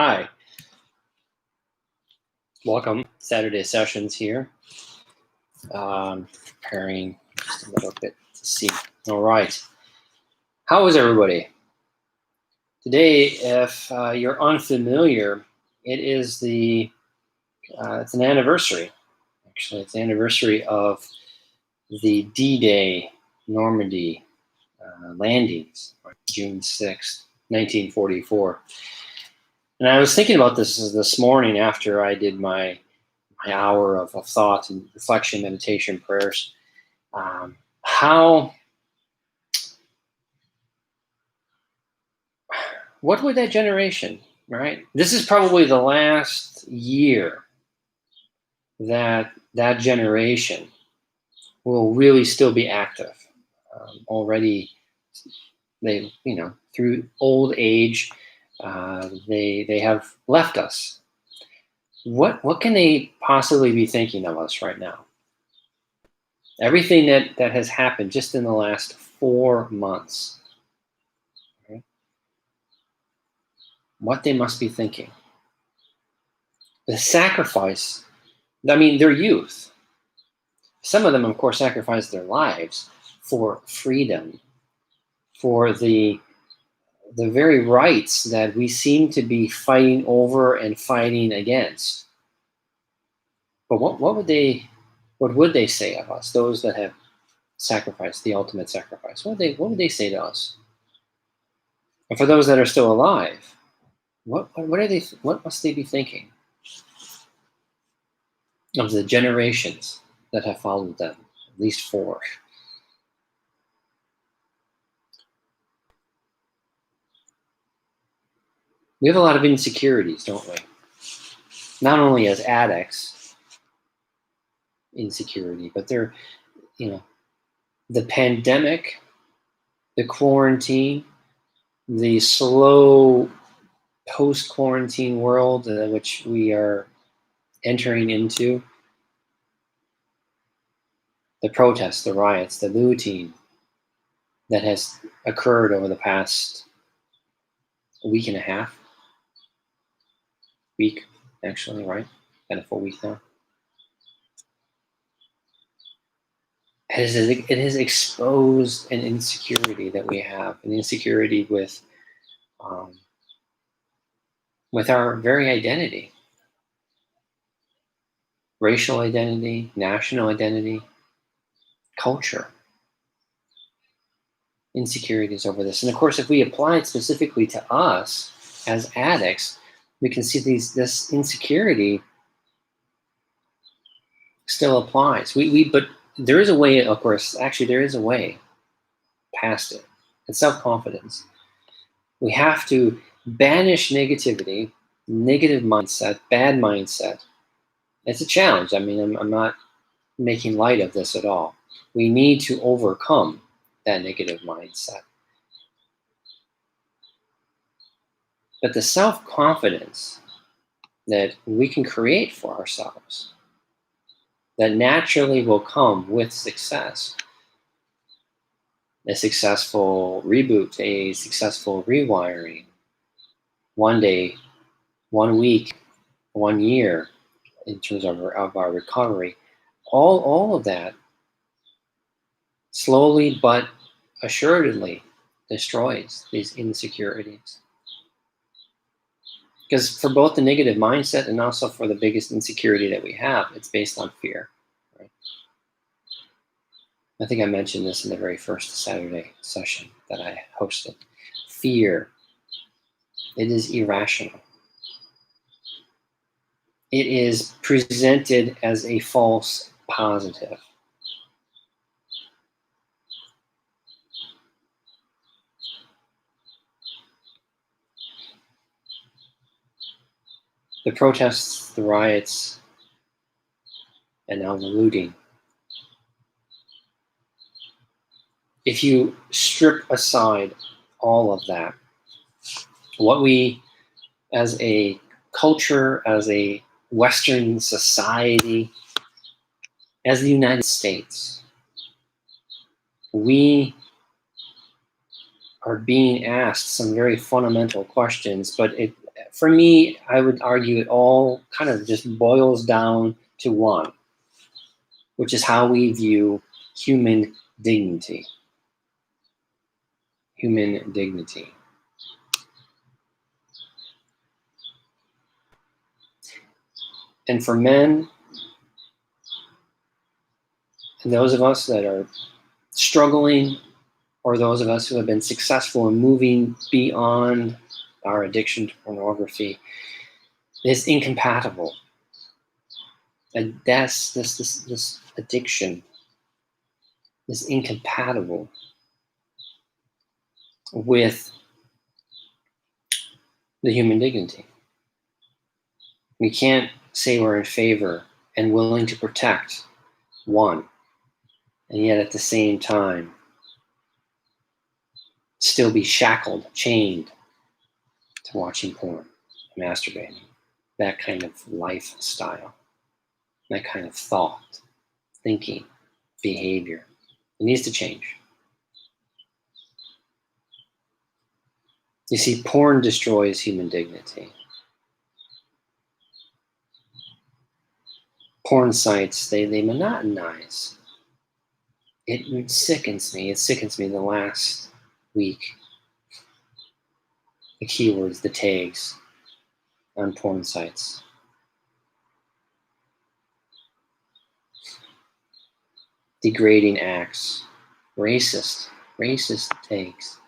Hi, welcome. Saturday sessions here. Preparing just a little bit to see. All right. How is everybody? Today, if you're unfamiliar, it is it's an anniversary. Actually, it's the anniversary of the D-Day Normandy landings, June 6th, 1944. And I was thinking about this morning after I did my hour of thought and reflection, meditation, prayers. What would that generation, right? This is probably the last year that generation will really still be active. Already, they, through old age, they have left us. What can they possibly be thinking of us right now? Everything that has happened just in the last 4 months. Right? What they must be thinking. The sacrifice, their youth. Some of them, of course, sacrificed their lives for freedom, for the very rights that we seem to be fighting over and fighting against. But what would they say of us, those that have sacrificed the ultimate sacrifice? What would they say to us? And for those that are still alive, what must they be thinking of the generations that have followed them, at least 4? We have a lot of insecurities, don't we? Not only as addicts, insecurity, but they're, the pandemic, the quarantine, the slow post-quarantine world which we are entering into, the protests, the riots, the looting that has occurred over the past week and a half. Week, actually, right? Been a full week now. It has exposed an insecurity that we have, an insecurity with our very identity, racial identity, national identity, culture. Insecurities over this. And of course, if we apply it specifically to us as addicts, we can see this insecurity still applies. But there is a way, of course, actually there is a way past it. It's self-confidence. We have to banish negativity, negative mindset, bad mindset. It's a challenge. I'm not making light of this at all. We need to overcome that negative mindset. But the self-confidence that we can create for ourselves, that naturally will come with success, a successful reboot, a successful rewiring, one day, 1 week, 1 year, in terms of our recovery, all of that slowly but assuredly destroys these insecurities. Because for both the negative mindset and also for the biggest insecurity that we have, it's based on fear. Right? I think I mentioned this in the very first Saturday session that I hosted. Fear, it is irrational. It is presented as a false positive. The protests, the riots, and now the looting. If you strip aside all of that, what we as a culture, as a Western society, as the United States, we are being asked some very fundamental questions, but for me, I would argue it all kind of just boils down to one, which is how we view human dignity. Human dignity. And for men, and those of us that are struggling, or those of us who have been successful in moving beyond our addiction to pornography, is incompatible. And that's this addiction is incompatible with the human dignity. We can't say we're in favor and willing to protect one, and yet at the same time still be shackled, chained to watching porn, masturbating, that kind of lifestyle, that kind of thought, thinking, behavior. It needs to change. You see, porn destroys human dignity. Porn sites, they monotonize. It sickens me. It sickens me the last week. The keywords, the tags on porn sites. Degrading acts, racist tags.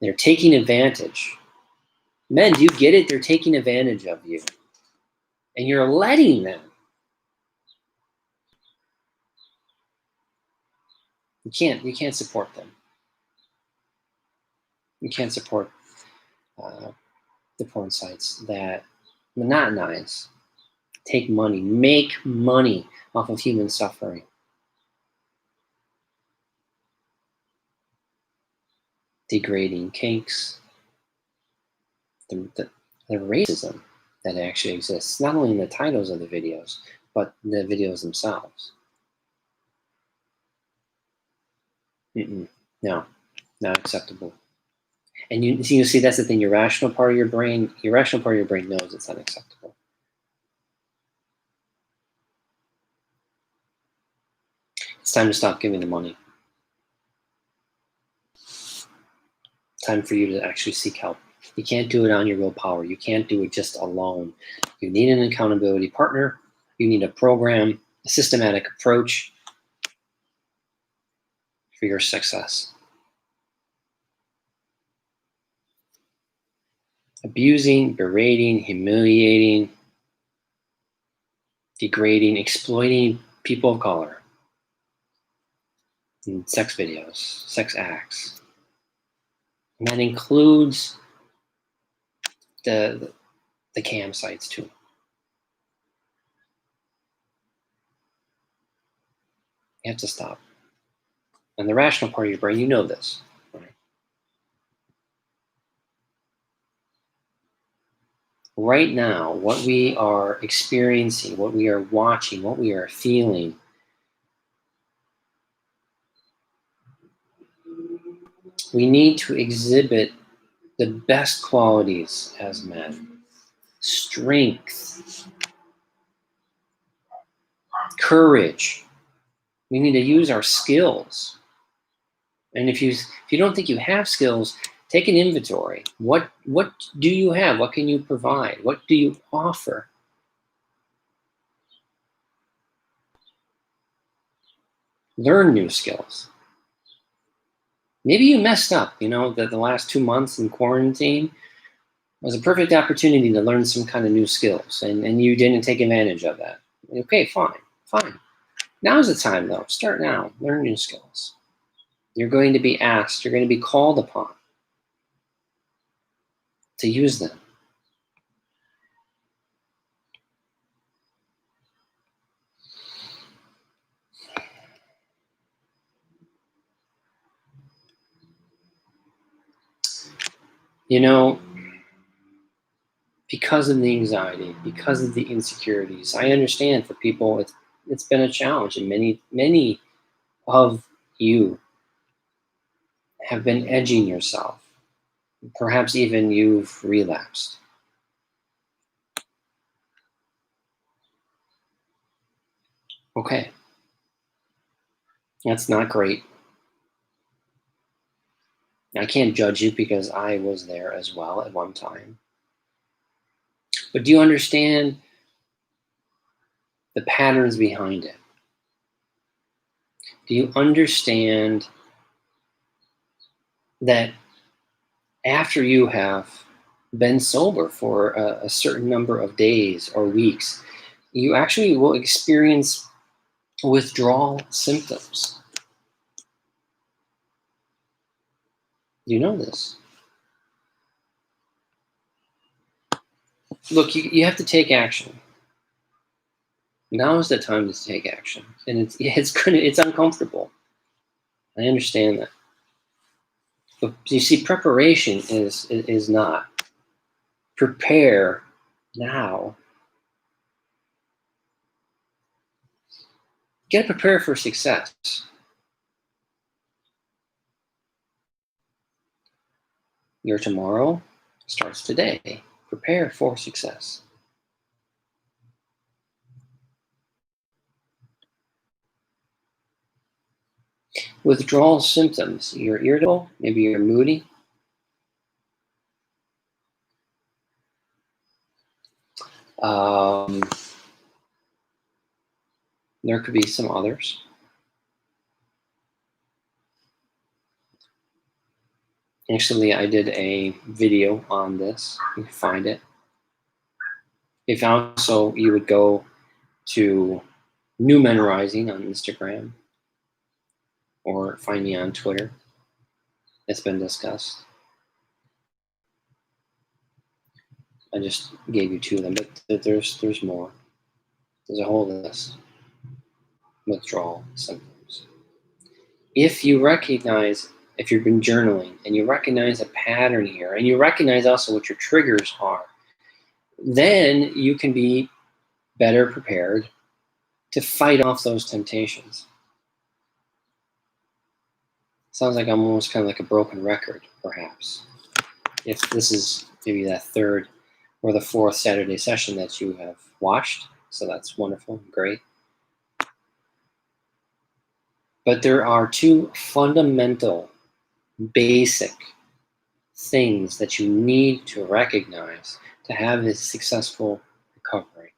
They're taking advantage. Men, do you get it? They're taking advantage of you. And you're letting them. You can't support them. You can't support the porn sites that monotonize, take money, make money off of human suffering. Degrading kinks, the racism that actually exists, not only in the titles of the videos, but the videos themselves. No, not acceptable. And you see, that's the thing. Your rational part of your brain knows it's unacceptable. It's time to stop giving the money. It's time for you to actually seek help. You can't do it on your willpower. You can't do it just alone. You need an accountability partner. You need a program, a systematic approach for your success. Abusing, berating, humiliating, degrading, exploiting people of color in sex videos, sex acts. And that includes the cam sites too. You have to stop. And the rational part of your brain, you know this. Right? Right now, what we are experiencing, what we are watching, what we are feeling, we need to exhibit the best qualities as men. Strength, courage. We need to use our skills. And if you don't think you have skills, take an inventory. What do you have? What can you provide? What do you offer? Learn new skills. Maybe you messed up, that the last 2 months in quarantine was a perfect opportunity to learn some kind of new skills, and you didn't take advantage of that. Okay, fine. Now's the time, though. Start now. Learn new skills. You're going to be asked, you're going to be called upon to use them. Because of the anxiety, because of the insecurities, I understand for people it's been a challenge, and many of you have been edging yourself Perhaps even you've relapsed. Okay, that's not great. I can't judge you because I was there as well at one time. But do you understand the patterns behind it? Do you understand that after you have been sober for a certain number of days or weeks, you actually will experience withdrawal symptoms? You know this. Look, you have to take action. Now is the time to take action, and it's uncomfortable. I understand that, but you see, preparation is not. Prepare now. Get prepared for success. Your tomorrow starts today. Prepare for success. Withdrawal symptoms. You're irritable, maybe you're moody. Um, there could be some others. Actually, I did a video on this. You can find it. If also you would go to New Men Rising on Instagram or find me on Twitter. It's been discussed. I just gave you two of them, but there's more. There's a whole list. Withdrawal symptoms. If you recognize, if you've been journaling and you recognize a pattern here, and you recognize also what your triggers are, then you can be better prepared to fight off those temptations. Sounds like I'm almost kind of like a broken record, perhaps. If this is maybe that third or the fourth Saturday session that you have watched, so that's wonderful, great. But there are two fundamental, basic things that you need to recognize to have a successful recovery.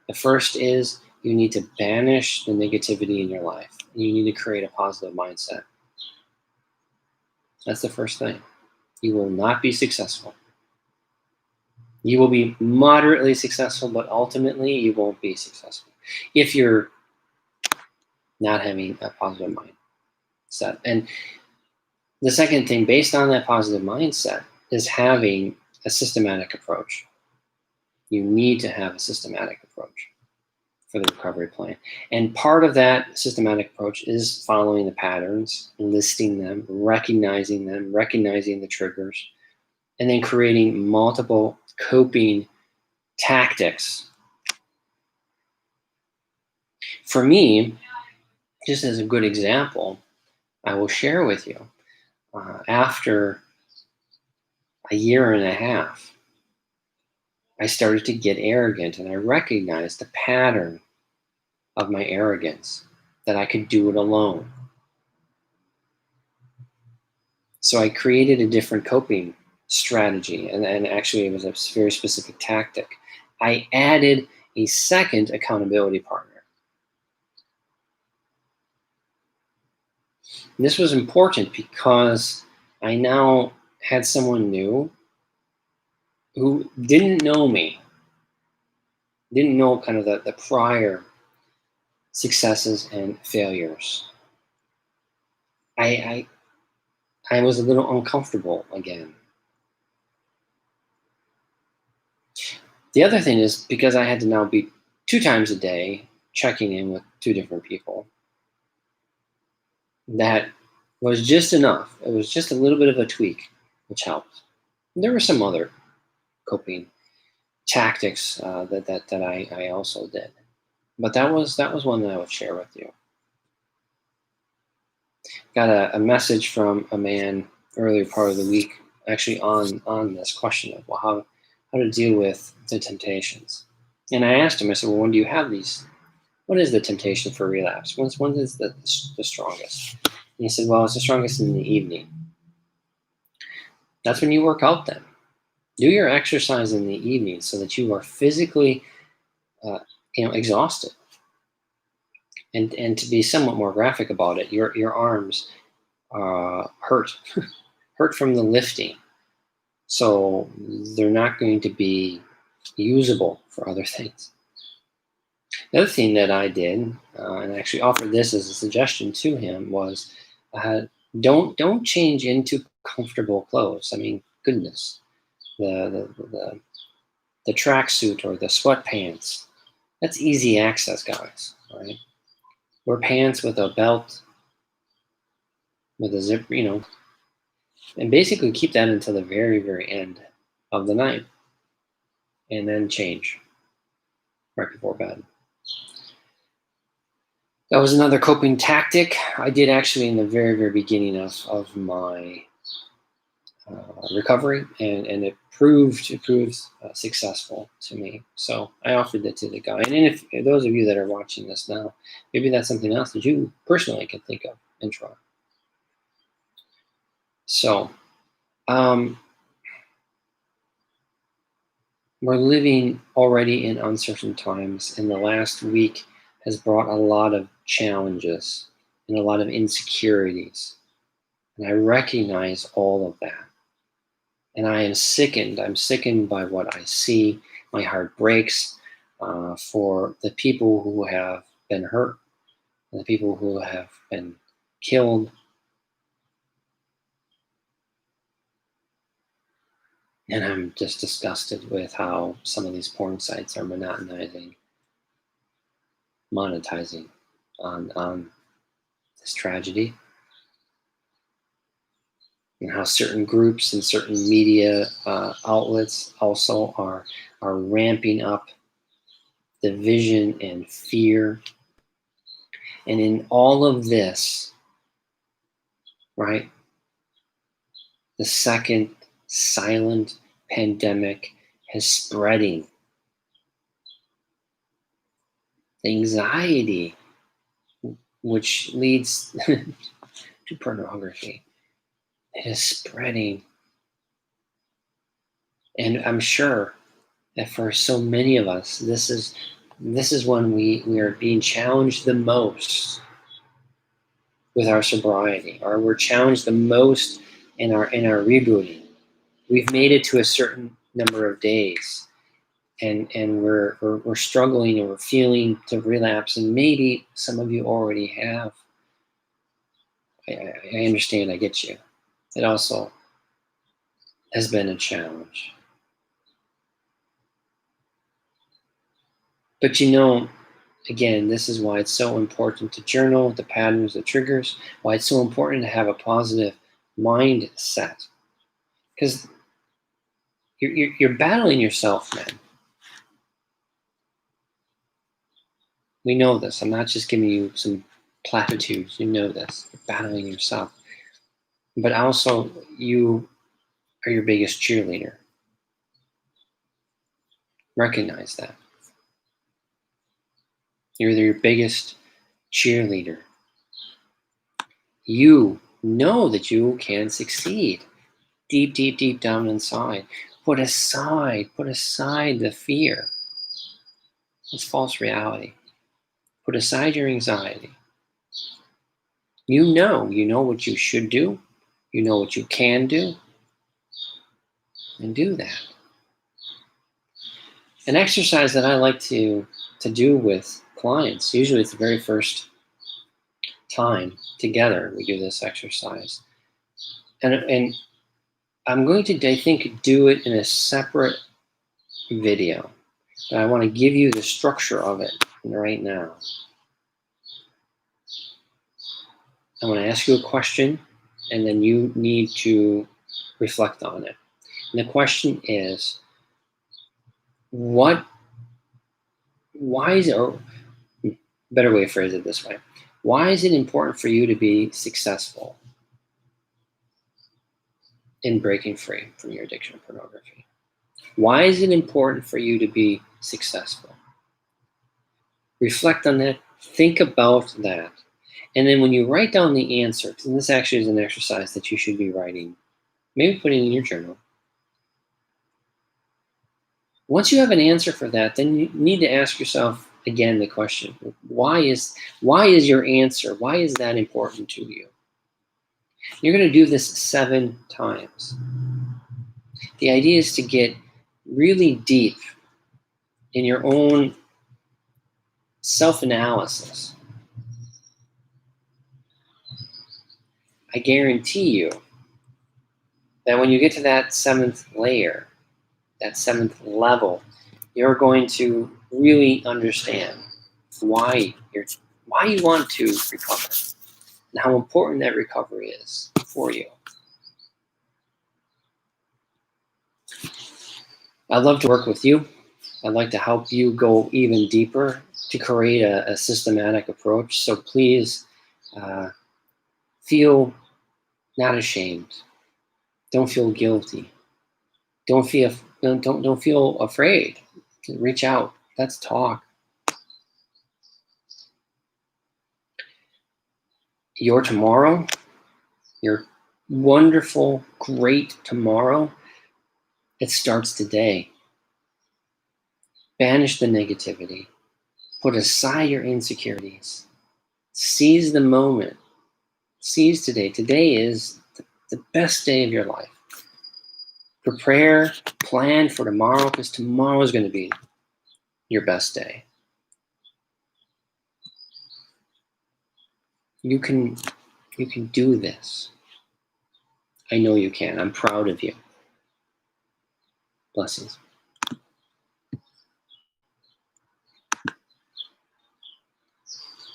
The first is you need to banish the negativity in your life. You need to create a positive mindset. That's the first thing. You will not be successful. You will be moderately successful, but ultimately you won't be successful if you're not having a positive mindset. And the second thing, based on that positive mindset, is having a systematic approach. You need to have a systematic approach for the recovery plan. And part of that systematic approach is following the patterns, listing them, recognizing the triggers, and then creating multiple coping tactics. For me, just as a good example, I will share with you, after a year and a half, I started to get arrogant, and I recognized the pattern of my arrogance, that I could do it alone. So I created a different coping strategy, and actually it was a very specific tactic. I added a second accountability partner. And this was important because I now had someone new who didn't know me, didn't know kind of the prior successes and failures. I was a little uncomfortable again. The other thing is, because I had to now be 2 times a day checking in with 2 different people, that was just enough. It was just a little bit of a tweak, which helped. And there were some other coping tactics that I also did, but that was one that I would share with you. Got a message from a man earlier part of the week actually on this question of, well, how to deal with the temptations. And I asked him, I said, well, when do you have these? What is the temptation for relapse? When is the strongest? And he said, well, it's the strongest in the evening. That's when you work out then. Do your exercise in the evening so that you are physically exhausted. And to be somewhat more graphic about it, your arms hurt hurt from the lifting, so they're not going to be usable for other things. The other thing that I did, and I actually offered this as a suggestion to him, was don't change into comfortable clothes. I mean, goodness, the tracksuit or the sweatpants, that's easy access, guys. Right? Wear pants with a belt, with a zip, and basically keep that until the very, very end of the night, and then change right before bed. That was another coping tactic I did actually in the very, very beginning of my recovery, and it proved successful to me. So I offered that to the guy. And then if those of you that are watching this now, maybe that's something else that you personally can think of and try. So we're living already in uncertain times, and the last week has brought a lot of challenges and a lot of insecurities. And I recognize all of that. And I am sickened. I'm sickened by what I see. My heart breaks for the people who have been hurt, and the people who have been killed. And I'm just disgusted with how some of these porn sites are monetizing on this tragedy, and how certain groups and certain media outlets also are ramping up division and fear. And in all of this, right, the second silent pandemic is spreading. Anxiety, which leads to pornography, it is spreading. And I'm sure that for so many of us, this is when we are being challenged the most with our sobriety, or we're challenged the most in our rebooting. We've made it to a certain number of days, and we're struggling, and we're feeling to relapse, and maybe some of you already have. I understand, I get you. It also has been a challenge. But again, this is why it's so important to journal the patterns, the triggers, why it's so important to have a positive mindset. Because you're battling yourself, man. We know this. I'm not just giving you some platitudes. You know this. You're battling yourself. But also, you are your biggest cheerleader. Recognize that. You're your biggest cheerleader. You know that you can succeed deep, deep, deep down inside. Put aside the fear. It's false reality. Put aside your anxiety. You know what you should do. You know what you can do. And do that. An exercise that I like to do with clients, usually it's the very first time together we do this exercise. And I'm going to, I think, do it in a separate video. But I want to give you the structure of it right now. I'm going to ask you a question, and then you need to reflect on it. And the question is, why is it, or better way to phrase it this way, why is it important for you to be successful? in breaking free from your addiction to pornography? Why is it important for you to be successful? Reflect on that. Think about that. And then when you write down the answer, and this actually is an exercise that you should be writing, maybe putting in your journal. Once you have an answer for that, then you need to ask yourself again the question, why is your answer, why is that important to you? You're going to do this 7 times. The idea is to get really deep in your own self-analysis. I guarantee you that when you get to that 7th layer, that 7th level, you're going to really understand why you want to recover and how important that recovery is for you. I'd love to work with you. I'd like to help you go even deeper to create a systematic approach. So please feel not ashamed. Don't feel guilty. Don't feel afraid. Reach out. Let's talk. Your tomorrow, your wonderful, great tomorrow, it starts today. Banish the negativity. Put aside your insecurities. Seize the moment. Seize today. Today is the best day of your life. Prepare, plan for tomorrow, because tomorrow is going to be your best day. You can do this. I know you can. I'm proud of you. Blessings.